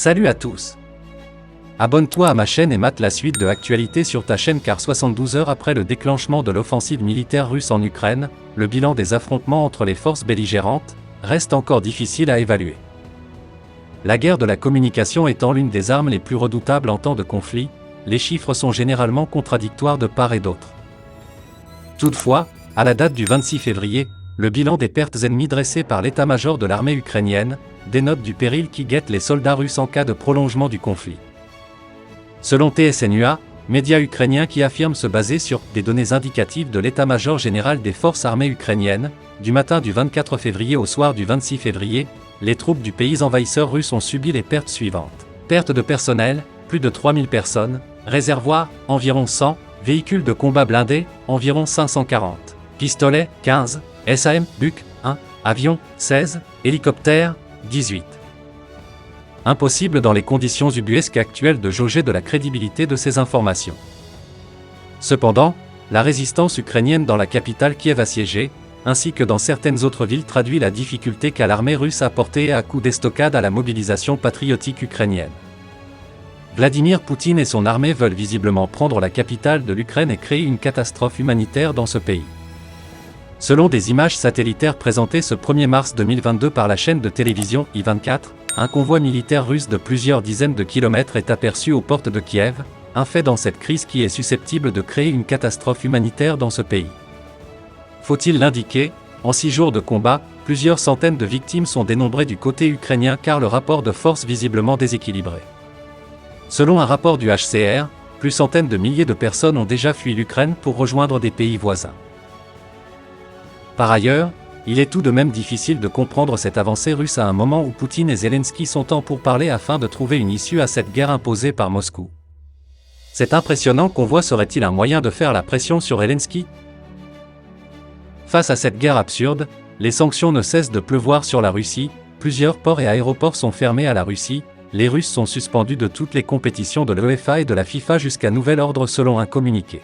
Salut à tous. Abonne-toi à ma chaîne et mate la suite de l'actualité sur ta chaîne car 72 heures après le déclenchement de l'offensive militaire russe en Ukraine, le bilan des affrontements entre les forces belligérantes reste encore difficile à évaluer. La guerre de la communication étant l'une des armes les plus redoutables en temps de conflit, les chiffres sont généralement contradictoires de part et d'autre. Toutefois, à la date du 26 février, le bilan des pertes ennemies dressé par l'état-major de l'armée ukrainienne dénote du péril qui guette les soldats russes en cas de prolongement du conflit. Selon TSNUA, média ukrainien qui affirme se baser sur des données indicatives de l'état-major général des forces armées ukrainiennes, du matin du 24 février au soir du 26 février, les troupes du pays envahisseur russe ont subi les pertes suivantes. Perte de personnel, plus de 3000 personnes, réservoirs, environ 100, véhicules de combat blindés, environ 540, pistolets, 15, SAM, BUK, 1, avions, 16, hélicoptères, 18. Impossible dans les conditions ubuesques actuelles de jauger de la crédibilité de ces informations. Cependant, la résistance ukrainienne dans la capitale Kiev assiégée, ainsi que dans certaines autres villes traduit la difficulté qu'a l'armée russe à porter à coups d'estocade à la mobilisation patriotique ukrainienne. Vladimir Poutine et son armée veulent visiblement prendre la capitale de l'Ukraine et créer une catastrophe humanitaire dans ce pays. Selon des images satellitaires présentées ce 1er mars 2022 par la chaîne de télévision I24, un convoi militaire russe de plusieurs dizaines de kilomètres est aperçu aux portes de Kiev, un fait dans cette crise qui est susceptible de créer une catastrophe humanitaire dans ce pays. Faut-il l'indiquer, en 6 jours de combat, plusieurs centaines de victimes sont dénombrées du côté ukrainien car le rapport de force visiblement déséquilibré. Selon un rapport du HCR, plus centaines de milliers de personnes ont déjà fui l'Ukraine pour rejoindre des pays voisins. Par ailleurs, il est tout de même difficile de comprendre cette avancée russe à un moment où Poutine et Zelensky sont en pourparlers afin de trouver une issue à cette guerre imposée par Moscou. Cet impressionnant convoi serait-il un moyen de faire la pression sur Zelensky ? Face à cette guerre absurde, les sanctions ne cessent de pleuvoir sur la Russie, plusieurs ports et aéroports sont fermés à la Russie, les Russes sont suspendus de toutes les compétitions de l'UEFA et de la FIFA jusqu'à nouvel ordre selon un communiqué.